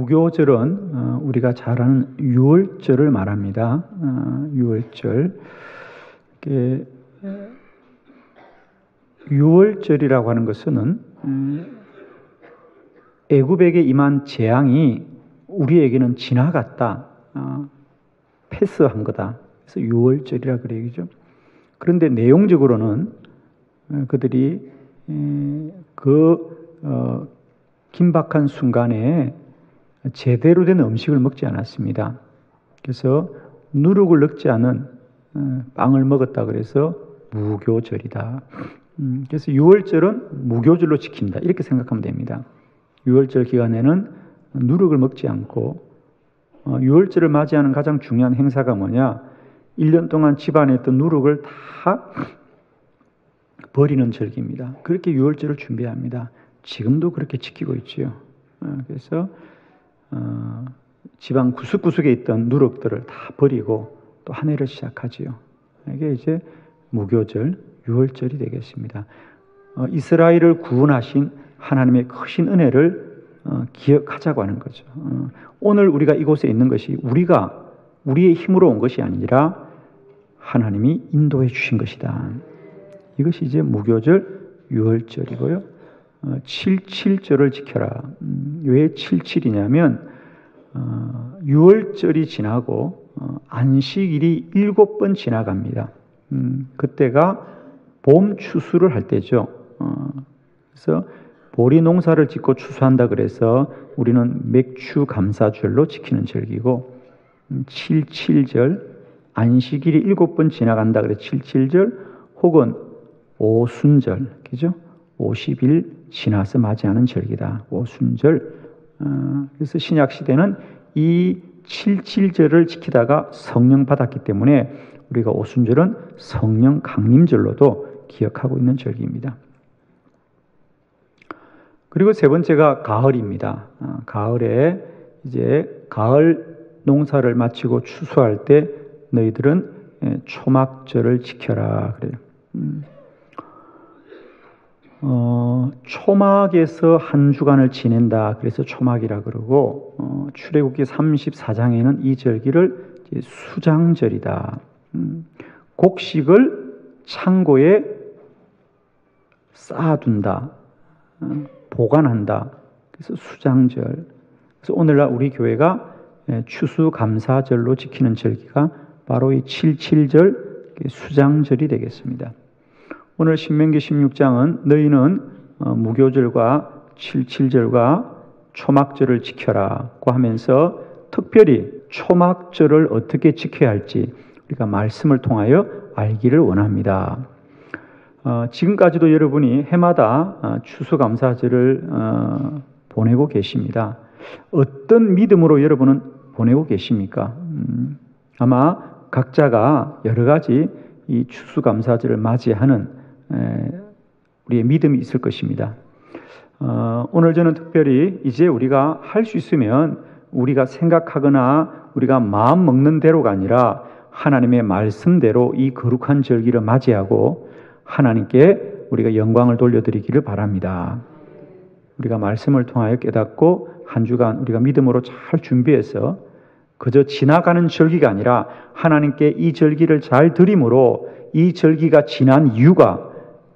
무교절은 우리가 잘 아는 유월절을 말합니다. 유월절. 유월절이라고 하는 것은 애굽에게 임한 재앙이 우리에게는 지나갔다, 패스한 거다. 그래서 유월절이라 그래야죠. 그런데 내용적으로는 그들이 긴박한 순간에 제대로 된 음식을 먹지 않았습니다. 그래서 누룩을 넣지 않은 빵을 먹었다 그래서 무교절이다. 그래서 유월절은 무교절로 지킨다, 이렇게 생각하면 됩니다. 유월절 기간에는 누룩을 먹지 않고, 유월절을 맞이하는 가장 중요한 행사가 뭐냐? 1년 동안 집안에 있던 누룩을 다 버리는 절기입니다. 그렇게 유월절을 준비합니다. 지금도 그렇게 지키고 있지요. 그래서 집안 구석구석에 있던 누룩들을 다 버리고 또 한 해를 시작하지요. 이게 이제 무교절, 유월절이 되겠습니다. 이스라엘을 구원하신 하나님의 크신 은혜를 기억하자고 하는 거죠. 오늘 우리가 이곳에 있는 것이 우리의 힘으로 온 것이 아니라 하나님이 인도해 주신 것이다. 이것이 이제 무교절, 유월절이고요. 77절을 지켜라. 왜 77이냐면 6월절이 지나고 안식일이 7번 지나갑니다. 그때가 봄 추수를 할 때죠. 그래서 보리 농사를 짓고 추수한다 그래서 우리는 맥추 감사절로 지키는 절기고, 77절, 안식일이 7번 지나간다 그래서 77절, 혹은 오순절, 그죠? 50일 지나서 맞이하는 절기다. 오순절. 그래서 신약 시대는 이 77절을 지키다가 성령 받았기 때문에 우리가 오순절은 성령 강림절로도 기억하고 있는 절기입니다. 그리고 세 번째가 가을입니다. 가을에 이제 가을 농사를 마치고 추수할 때 너희들은 초막절을 지켜라 그래요. 초막에서 한 주간을 지낸다. 그래서 초막이라 그러고, 출애굽기 34장에는 이 절기를 수장절이다. 곡식을 창고에 쌓아둔다. 보관한다. 그래서 수장절. 그래서 오늘날 우리 교회가 추수감사절로 지키는 절기가 바로 이 77절 수장절이 되겠습니다. 오늘 신명기 16장은 너희는 무교절과 77절과 초막절을 지켜라고 하면서 특별히 초막절을 어떻게 지켜야 할지 우리가 말씀을 통하여 알기를 원합니다. 지금까지도 여러분이 해마다 추수감사절을 보내고 계십니다. 어떤 믿음으로 여러분은 보내고 계십니까? 아마 각자가 여러 가지 이 추수감사절을 맞이하는 우리의 믿음이 있을 것입니다. 오늘 저는 특별히 이제 우리가 할 수 있으면 우리가 생각하거나 우리가 마음 먹는 대로가 아니라 하나님의 말씀대로 이 거룩한 절기를 맞이하고 하나님께 우리가 영광을 돌려드리기를 바랍니다. 우리가 말씀을 통하여 깨닫고 한 주간 우리가 믿음으로 잘 준비해서 그저 지나가는 절기가 아니라 하나님께 이 절기를 잘 드림으로 이 절기가 지난 이유가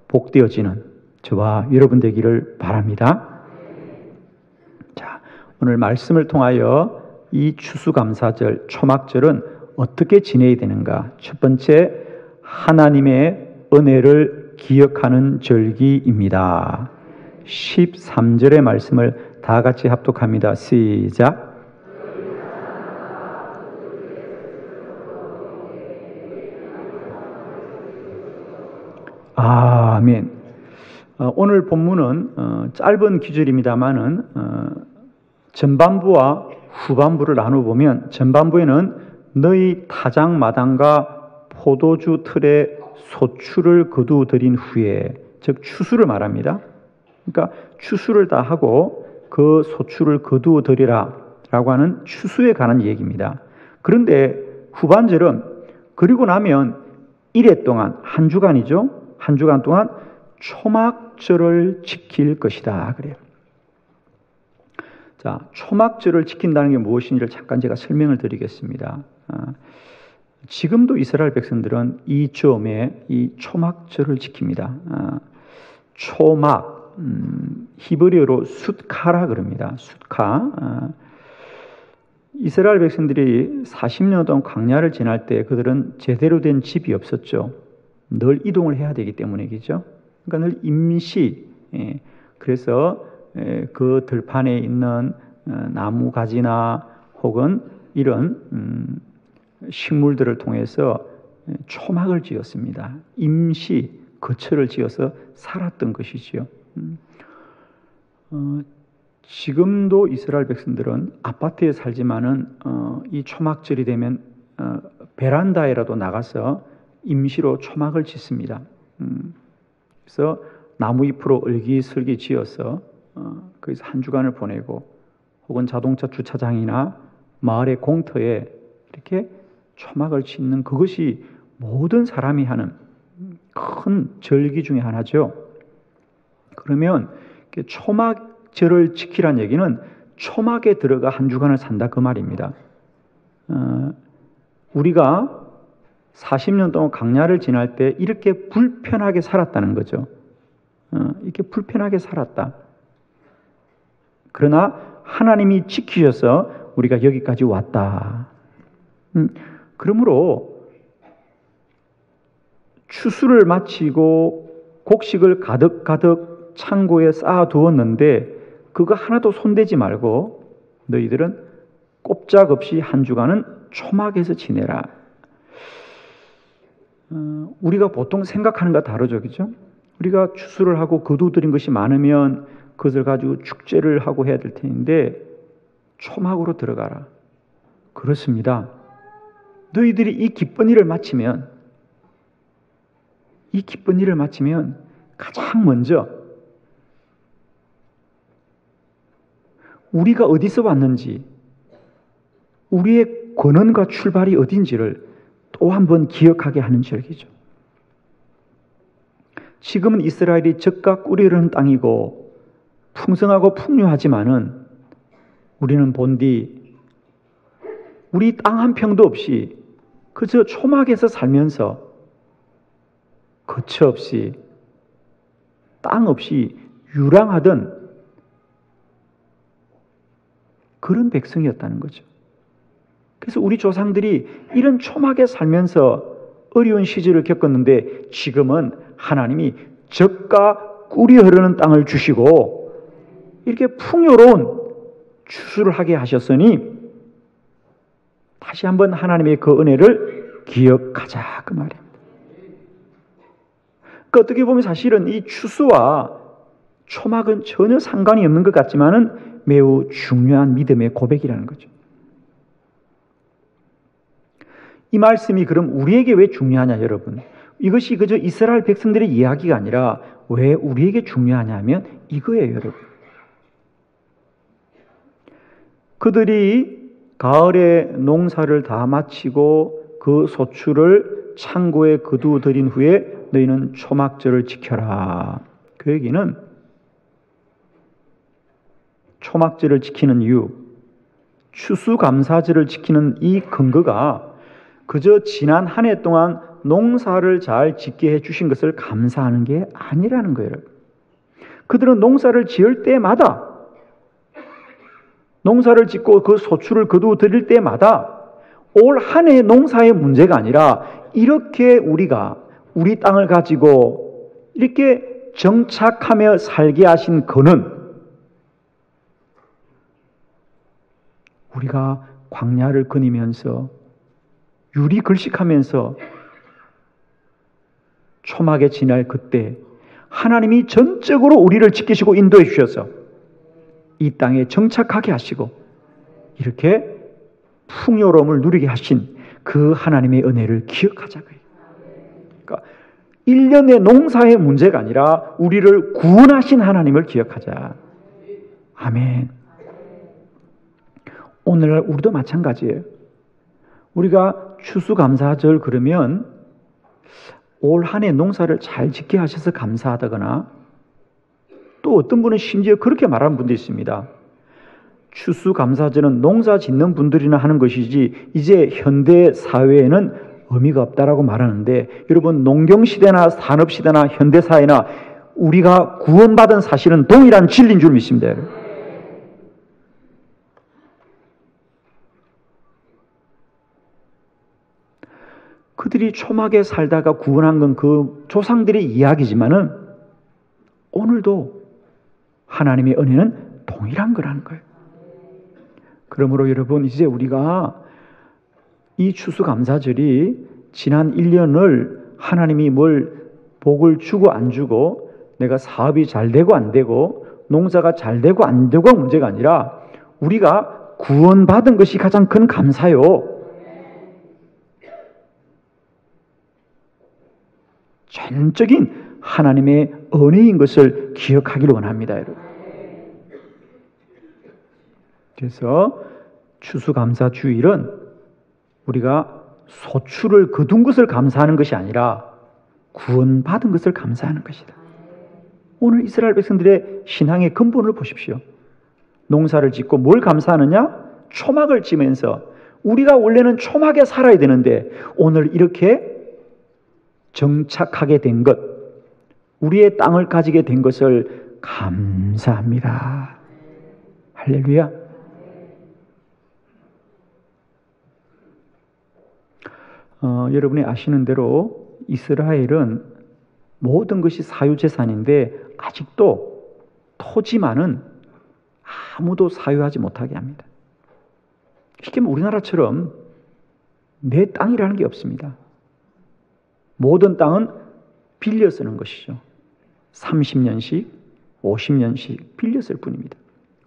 복되어지는 저와 여러분 되기를 바랍니다. 자, 오늘 말씀을 통하여 이 추수감사절, 초막절은 어떻게 지내야 되는가? 첫 번째, 하나님의 은혜를 기억하는 절기입니다. 13절의 말씀을 다 같이 합독합니다. 시작. 아멘. 오늘 본문은 짧은 구절입니다만은 전반부와 후반부를 나눠보면 전반부에는 너희 타작 마당과 포도주 틀에 소출을 거두어들인 후에, 즉 추수를 말합니다. 그러니까 추수를 다 하고 그 소출을 거두어들이라 라고 하는 추수에 관한 얘기입니다. 그런데 후반절은 그리고 나면 1회 동안, 한 주간이죠. 한 주간 동안 초막절을 지킬 것이다 그래요. 자, 초막절을 지킨다는 게 무엇인지를 잠깐 제가 설명을 드리겠습니다. 지금도 이스라엘 백성들은 이 점에 이 초막절을 지킵니다. 초막, 히브리어로 숫카라 그럽니다. 숫카. 이스라엘 백성들이 40년 동안 광야를 지날 때 그들은 제대로 된 집이 없었죠. 늘 이동을 해야 되기 때문이겠죠. 그러니까 늘 임시, 그래서 그 들판에 있는 나무 가지나 혹은 이런 식물들을 통해서 초막을 지었습니다. 임시 거처를 지어서 살았던 것이지요. 지금도 이스라엘 백성들은 아파트에 살지만은 이 초막절이 되면 베란다에라도 나가서 임시로 초막을 짓습니다. 그래서 나무 잎으로 얼기설기 지어서 거기서 한 주간을 보내고 혹은 자동차 주차장이나 마을의 공터에 이렇게 초막을 짓는 그것이 모든 사람이 하는 큰 절기 중에 하나죠. 그러면 초막절을 지키란 얘기는 초막에 들어가 한 주간을 산다 그 말입니다. 우리가 40년 동안 광야를 지날 때 이렇게 불편하게 살았다는 거죠. 이렇게 불편하게 살았다. 그러나 하나님이 지키셔서 우리가 여기까지 왔다. 그러므로 추수를 마치고 곡식을 가득가득 창고에 쌓아두었는데 그거 하나도 손대지 말고 너희들은 꼼짝없이 한 주간은 초막에서 지내라. 우리가 보통 생각하는 것과 다르죠, 그죠? 우리가 추수를 하고 거두들인 것이 많으면 그것을 가지고 축제를 하고 해야 될 텐데 초막으로 들어가라. 그렇습니다. 너희들이 이 기쁜 일을 마치면 가장 먼저 우리가 어디서 왔는지 우리의 권원과 출발이 어딘지를 또 한 번 기억하게 하는 절기죠. 지금은 이스라엘이 젖과 꿀이 흐르는 땅이고 풍성하고 풍요하지만은 우리는 본디 우리 땅 한 평도 없이 그저 초막에서 살면서 거처 없이 땅 없이 유랑하던 그런 백성이었다는 거죠. 그래서 우리 조상들이 이런 초막에 살면서 어려운 시절을 겪었는데 지금은 하나님이 젖과 꿀이 흐르는 땅을 주시고 이렇게 풍요로운 추수를 하게 하셨으니 다시 한번 하나님의 그 은혜를 기억하자 그 말입니다. 그러니까 어떻게 보면 사실은 이 추수와 초막은 전혀 상관이 없는 것 같지만은 매우 중요한 믿음의 고백이라는 거죠. 이 말씀이 그럼 우리에게 왜 중요하냐 여러분? 이것이 그저 이스라엘 백성들의 이야기가 아니라 왜 우리에게 중요하냐 하면 이거예요 여러분. 그들이 가을에 농사를 다 마치고 그 소출을 창고에 거두어들인 후에 너희는 초막절을 지켜라. 그 얘기는 초막절을 지키는 이유, 추수감사절을 지키는 이 근거가 그저 지난 한 해 동안 농사를 잘 짓게 해주신 것을 감사하는 게 아니라는 거예요. 그들은 농사를 지을 때마다 농사를 짓고 그 소출을 거두어 드릴 때마다 올 한 해 농사의 문제가 아니라 이렇게 우리가 우리 땅을 가지고 이렇게 정착하며 살게 하신 그는 우리가 광야를 거니면서 유리 걸식하면서 초막에 지날 그때 하나님이 전적으로 우리를 지키시고 인도해 주셔서 이 땅에 정착하게 하시고 이렇게 풍요로움을 누리게 하신 그 하나님의 은혜를 기억하자고요. 그러니까 1년의 농사의 문제가 아니라 우리를 구원하신 하나님을 기억하자. 아멘. 오늘날 우리도 마찬가지예요. 우리가 추수감사절 그러면 올 한 해 농사를 잘 짓게 하셔서 감사하다거나 또 어떤 분은 심지어 그렇게 말하는 분도 있습니다. 추수감사절은 농사 짓는 분들이나 하는 것이지 이제 현대 사회에는 의미가 없다라고 말하는데, 여러분, 농경시대나 산업시대나 현대사회나 우리가 구원받은 사실은 동일한 진리인 줄 믿습니다. 그들이 초막에 살다가 구원한 건 그 조상들의 이야기지만은 오늘도 하나님의 은혜는 동일한 거라는 거예요. 그러므로 여러분, 이제 우리가 이 추수감사절이 지난 1년을 하나님이 뭘 복을 주고 안 주고, 내가 사업이 잘 되고 안 되고, 농사가 잘 되고 안 되고가 문제가 아니라 우리가 구원받은 것이 가장 큰 감사요. 전적인 하나님의 은혜인 것을 기억하기를 원합니다, 여러분. 그래서 추수감사주일은 우리가 소출을 거둔 것을 감사하는 것이 아니라 구원받은 것을 감사하는 것이다. 오늘 이스라엘 백성들의 신앙의 근본을 보십시오. 농사를 짓고 뭘 감사하느냐? 초막을 지면서 우리가 원래는 초막에 살아야 되는데 오늘 이렇게 정착하게 된 것, 우리의 땅을 가지게 된 것을 감사합니다. 할렐루야. 여러분이 아시는 대로 이스라엘은 모든 것이 사유재산인데 아직도 토지만은 아무도 사유하지 못하게 합니다. 쉽게 말하면 우리나라처럼 내 땅이라는 게 없습니다. 모든 땅은 빌려 쓰는 것이죠. 30년씩, 50년씩 빌려 쓸 뿐입니다.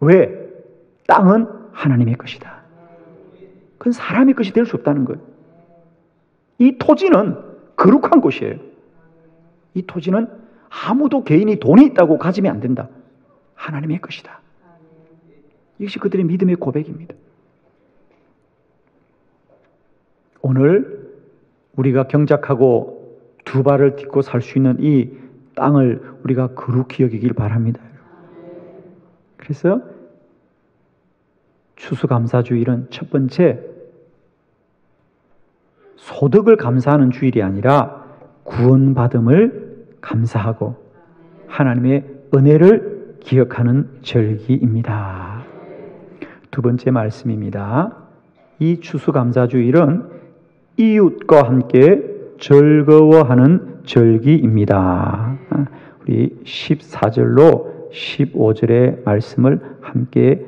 왜? 땅은 하나님의 것이다. 그건 사람의 것이 될 수 없다는 거예요. 이 토지는 거룩한 곳이에요. 이 토지는 아무도 개인이 돈이 있다고 가지면 안 된다. 하나님의 것이다. 이것이 그들의 믿음의 고백입니다. 오늘 우리가 경작하고 두 발을 딛고 살 수 있는 이 땅을 우리가 거룩히 여기길 바랍니다. 그래서 추수감사주일은 첫 번째, 소득을 감사하는 주일이 아니라 구원받음을 감사하고 하나님의 은혜를 기억하는 절기입니다. 두 번째 말씀입니다. 이 추수감사주일은 이웃과 함께 즐거워하는 절기입니다. 우리 14절로 15절의 말씀을 함께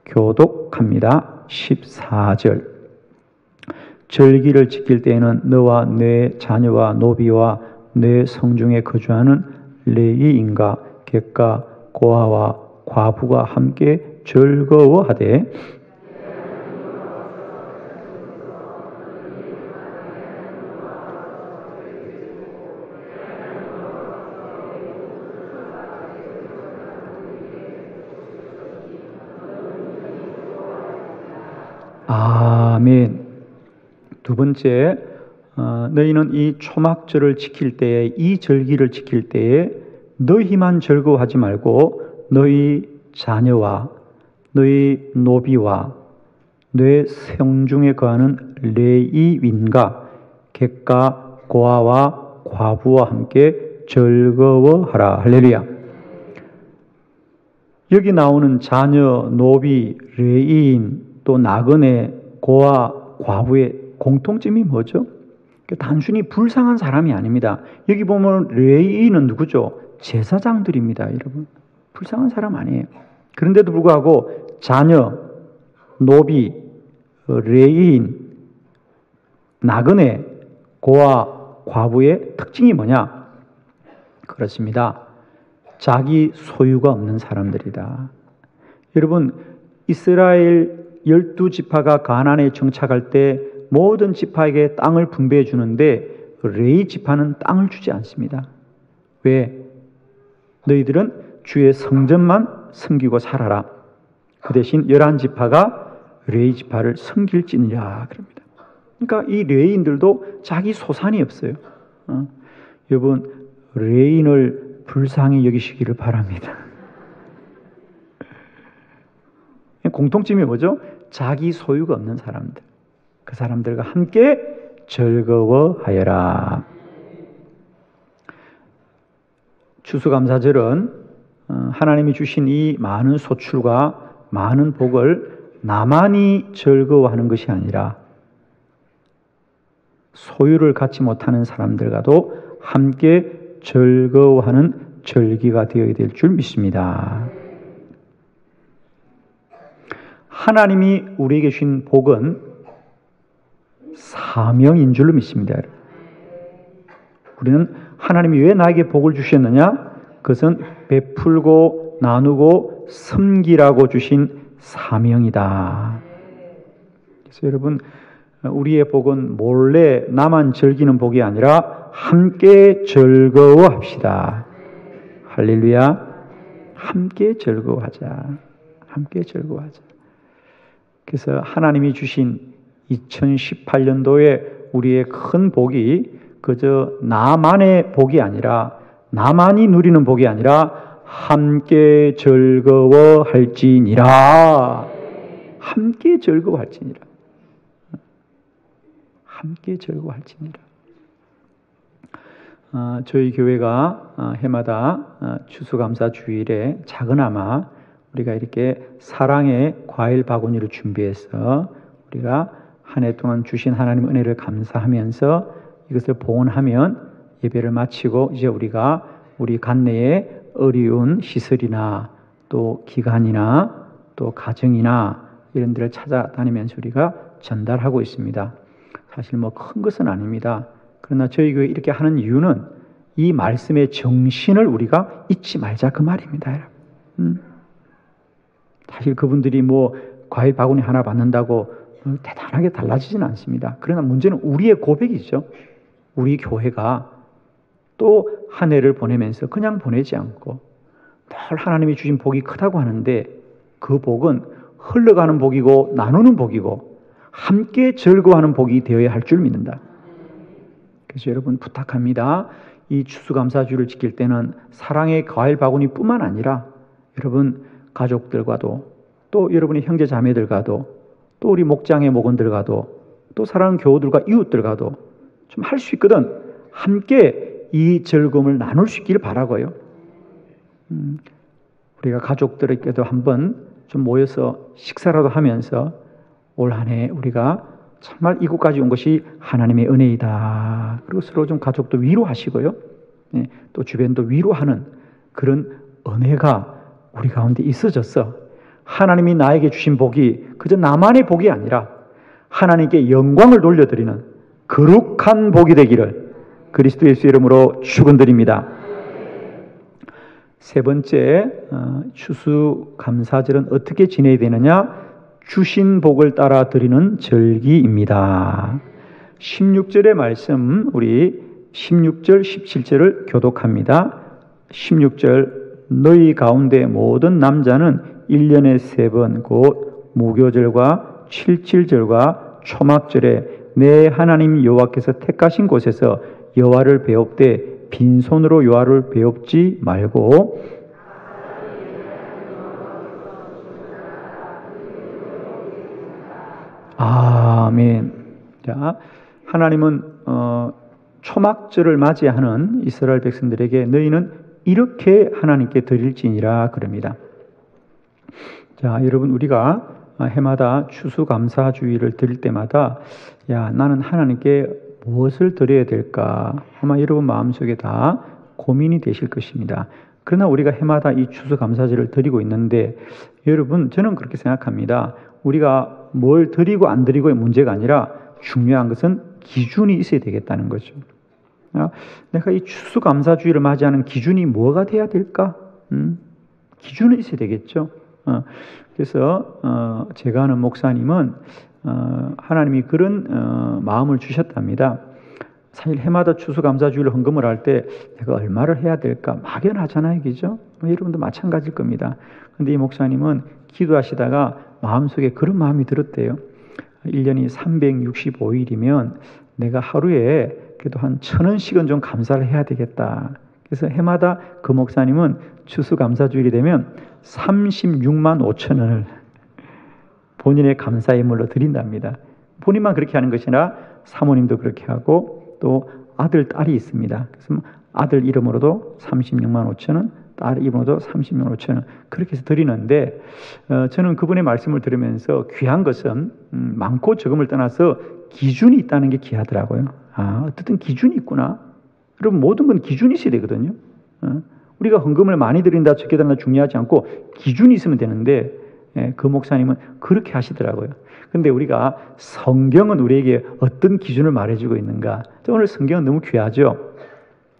교독합니다. 14절. 절기를 지킬 때에는 너와 네 자녀와 노비와 네 성중에 거주하는 레위인과 객과 고아와 과부가 함께 즐거워하되 아멘. 두 번째, 너희는 이 초막절을 지킬 때에, 이 절기를 지킬 때에 너희만 즐거워하지 말고 너희 자녀와 너희 노비와 너희 성중에 거하는 레위인과 객과 고아와 과부와 함께 즐거워하라. 할렐루야. 여기 나오는 자녀, 노비, 레위인, 또 나그네, 고아, 과부의 공통점이 뭐죠? 단순히 불쌍한 사람이 아닙니다. 여기 보면 레위인은 누구죠? 제사장들입니다, 여러분. 불쌍한 사람 아니에요. 그런데도 불구하고 자녀, 노비, 레위인, 나그네, 고아, 과부의 특징이 뭐냐? 그렇습니다. 자기 소유가 없는 사람들이다. 여러분, 이스라엘 12지파가 가나안에 정착할 때 모든 지파에게 땅을 분배해 주는데 레위 지파는 땅을 주지 않습니다. 왜? 너희들은 주의 성전만 섬기고 살아라. 그 대신 11지파가 레위 지파를 섬길지니라 그럽니다. 그러니까 이 레위인들도 자기 소산이 없어요. 여러분, 레위인을 불쌍히 여기시기를 바랍니다. 공통점이 뭐죠? 자기 소유가 없는 사람들. 그 사람들과 함께 즐거워하여라. 추수감사절은 하나님이 주신 이 많은 소출과 많은 복을 나만이 즐거워하는 것이 아니라 소유를 갖지 못하는 사람들과도 함께 즐거워하는 절기가 되어야 될 줄 믿습니다. 하나님이 우리에게 주신 복은 사명인 줄로 믿습니다. 우리는 하나님이 왜 나에게 복을 주셨느냐? 그것은 베풀고 나누고 섬기라고 주신 사명이다. 그래서 여러분, 우리의 복은 몰래 나만 즐기는 복이 아니라 함께 즐거워합시다. 할렐루야. 함께 즐거워하자. 함께 즐거워하자. 그래서 하나님이 주신 2018년도에 우리의 큰 복이 그저 나만의 복이 아니라, 나만이 누리는 복이 아니라 함께 즐거워할지니라. 함께 즐거워할지니라. 함께 즐거워할지니라. 저희 교회가 해마다 추수감사 주일에 작은아마 우리가 이렇게 사랑의 과일 바구니를 준비해서 우리가 한 해 동안 주신 하나님 은혜를 감사하면서 이것을 봉헌하면 예배를 마치고 이제 우리가 우리 관내에 어려운 시설이나 또 기관이나 또 가정이나 이런 데를 찾아다니면서 우리가 전달하고 있습니다. 사실 뭐 큰 것은 아닙니다. 그러나 저희 교회 이렇게 하는 이유는 이 말씀의 정신을 우리가 잊지 말자 그 말입니다. 여러분. 사실 그분들이 뭐 과일 바구니 하나 받는다고 대단하게 달라지지는 않습니다. 그러나 문제는 우리의 고백이죠. 우리 교회가 또 한 해를 보내면서 그냥 보내지 않고 늘 하나님이 주신 복이 크다고 하는데 그 복은 흘러가는 복이고 나누는 복이고 함께 즐거워하는 복이 되어야 할 줄 믿는다. 그래서 여러분 부탁합니다. 이 추수감사주를 지킬 때는 사랑의 과일 바구니뿐만 아니라 여러분 가족들과도 또 여러분의 형제 자매들과도 또 우리 목장의 목원들과도 또 사랑하는 교우들과 이웃들과도 좀 할 수 있거든. 함께 이 즐거움을 나눌 수 있기를 바라고요. 우리가 가족들에게도 한번 좀 모여서 식사라도 하면서 올 한 해 우리가 정말 이곳까지 온 것이 하나님의 은혜이다. 그리고 서로 좀 가족도 위로하시고요. 또 주변도 위로하는 그런 은혜가 우리 가운데 있어졌어. 하나님이 나에게 주신 복이 그저 나만의 복이 아니라 하나님께 영광을 돌려드리는 거룩한 복이 되기를 그리스도 예수 이름으로 축원드립니다. 세 번째, 추수감사절은 어떻게 지내야 되느냐? 주신 복을 따라 드리는 절기입니다. 16절의 말씀, 우리 16절, 17절을 교독합니다. 16절, 너희 가운데 모든 남자는 1년에 3번 곧 무교절과 77절과 초막절에 내 하나님 여호와께서 택하신 곳에서 여호와를 배웁되 빈손으로 여호와를 배웁지 말고 아멘. 자, 하나님은 초막절을 맞이하는 이스라엘 백성들에게 너희는 이렇게 하나님께 드릴지니라 그럽니다. 자, 여러분 우리가 해마다 추수감사주일을 드릴 때마다 야, 나는 하나님께 무엇을 드려야 될까? 아마 여러분 마음속에 다 고민이 되실 것입니다. 그러나 우리가 해마다 이 추수감사절을 드리고 있는데 여러분 저는 그렇게 생각합니다. 우리가 뭘 드리고 안 드리고의 문제가 아니라 중요한 것은 기준이 있어야 되겠다는 거죠. 내가 이 추수감사주일을 맞이하는 기준이 뭐가 돼야 될까? 기준이 있어야 되겠죠. 그래서 제가 아는 목사님은 하나님이 그런 마음을 주셨답니다. 사실 해마다 추수감사주일을 헌금을 할 때 내가 얼마를 해야 될까 막연하잖아요, 그죠? 여러분도 마찬가지일 겁니다. 그런데 이 목사님은 기도하시다가 마음속에 그런 마음이 들었대요. 1년이 365일이면 내가 하루에 그래도 한 1,000원씩은 좀 감사를 해야 되겠다. 그래서 해마다 그 목사님은 추수감사주일이 되면 36만 5천 원을 본인의 감사 예물로 드린답니다. 본인만 그렇게 하는 것이 아니라 사모님도 그렇게 하고 또 아들, 딸이 있습니다. 그래서 아들 이름으로도 36만 5천 원, 딸 이름으로도 36만 5천 원 그렇게 해서 드리는데 저는 그분의 말씀을 들으면서 귀한 것은 많고 적음을 떠나서 기준이 있다는 게 귀하더라고요. 어쨌든 기준이 있구나. 여러분 모든 건 기준이 있어야 되거든요. 우리가 헌금을 많이 드린다 적게 드린다 중요하지 않고 기준이 있으면 되는데 그 목사님은 그렇게 하시더라고요. 근데 우리가 성경은 우리에게 어떤 기준을 말해주고 있는가? 오늘 성경은 너무 귀하죠.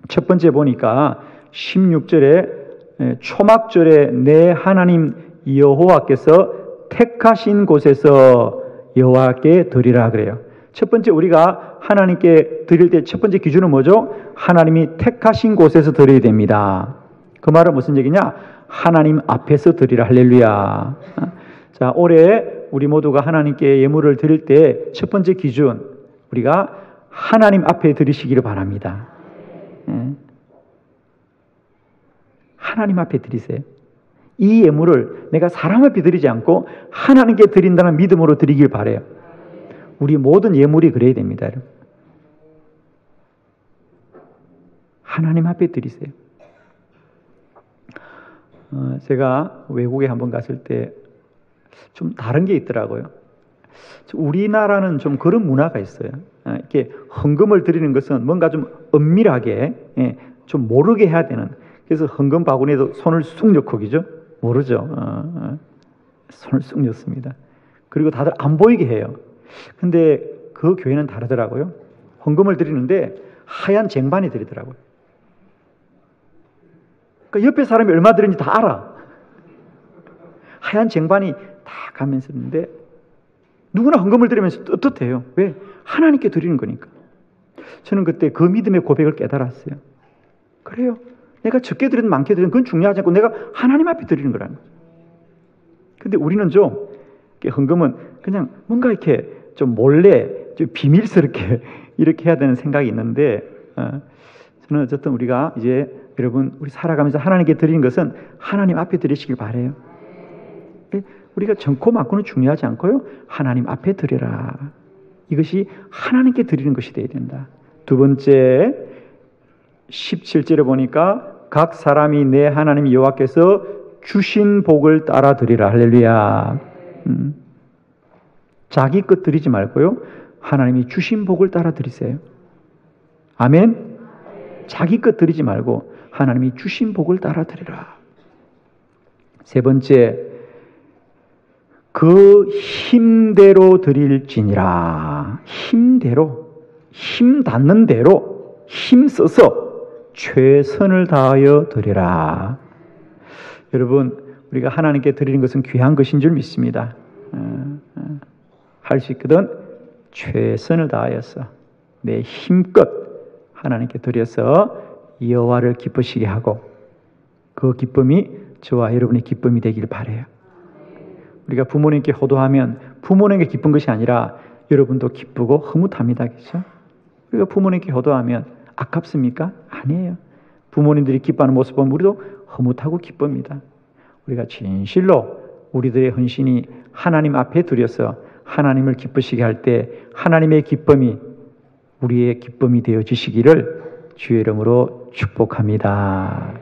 첫 번째 보니까 16절에 초막절에 내 하나님 여호와께서 택하신 곳에서 여호와께 드리라 그래요. 첫 번째 우리가 하나님께 드릴 때 첫 번째 기준은 뭐죠? 하나님이 택하신 곳에서 드려야 됩니다. 그 말은 무슨 얘기냐? 하나님 앞에서 드리라. 할렐루야. 자, 올해 우리 모두가 하나님께 예물을 드릴 때 첫 번째 기준 우리가 하나님 앞에 드리시기를 바랍니다. 하나님 앞에 드리세요. 이 예물을 내가 사람 앞에 드리지 않고 하나님께 드린다는 믿음으로 드리길 바라요. 우리 모든 예물이 그래야 됩니다. 하나님 앞에 드리세요. 제가 외국에 한번 갔을 때 좀 다른 게 있더라고요. 우리나라는 좀 그런 문화가 있어요. 이렇게 헌금을 드리는 것은 뭔가 좀 은밀하게 좀 모르게 해야 되는. 그래서 헌금 바구니에도 손을 쑥 넣고 그죠? 모르죠. 손을 쑥 넣습니다. 그리고 다들 안 보이게 해요. 근데 그 교회는 다르더라고요. 헌금을 드리는데 하얀 쟁반에 드리더라고요. 그러니까 옆에 사람이 얼마 드리는지 다 알아. 하얀 쟁반이 다 가면서 있는데 누구나 헌금을 드리면서 떳떳해요. 왜? 하나님께 드리는 거니까. 저는 그때 그 믿음의 고백을 깨달았어요. 그래요. 내가 적게 드리든 많게 드리든 그건 중요하지 않고 내가 하나님 앞에 드리는 거라는 거죠. 근데 우리는 좀 헌금은 그냥 뭔가 이렇게 좀 몰래 좀 비밀스럽게 이렇게 해야 되는 생각이 있는데 저는 어쨌든 우리가 이제 여러분 우리 살아가면서 하나님께 드리는 것은 하나님 앞에 드리시길 바라요. 우리가 정코 많고는 중요하지 않고요. 하나님 앞에 드려라. 이것이 하나님께 드리는 것이 되어야 된다. 두 번째 17절에 보니까 각 사람이 내 하나님 여호와께서 주신 복을 따라 드리라. 할렐루야. 자기 것 드리지 말고요. 하나님이 주신 복을 따라 드리세요. 아멘. 자기 것 드리지 말고 하나님이 주신 복을 따라 드리라. 세 번째 그 힘대로 드릴지니라. 힘대로, 힘 닿는 대로 힘써서 최선을 다하여 드리라. 여러분 우리가 하나님께 드리는 것은 귀한 것인 줄 믿습니다. 할 수 있거든 최선을 다하여서 내 힘껏 하나님께 드려서 여호와를 기쁘시게 하고 그 기쁨이 저와 여러분의 기쁨이 되길 바라요. 우리가 부모님께 효도하면 부모님께 기쁜 것이 아니라 여러분도 기쁘고 흐뭇합니다. 그렇죠? 우리가 부모님께 효도하면 아깝습니까? 아니에요. 부모님들이 기뻐하는 모습 보면 우리도 흐뭇하고 기쁩니다. 우리가 진실로 우리들의 헌신이 하나님 앞에 드려서 하나님을 기쁘시게 할 때 하나님의 기쁨이 우리의 기쁨이 되어지시기를 주의 이름으로 축복합니다.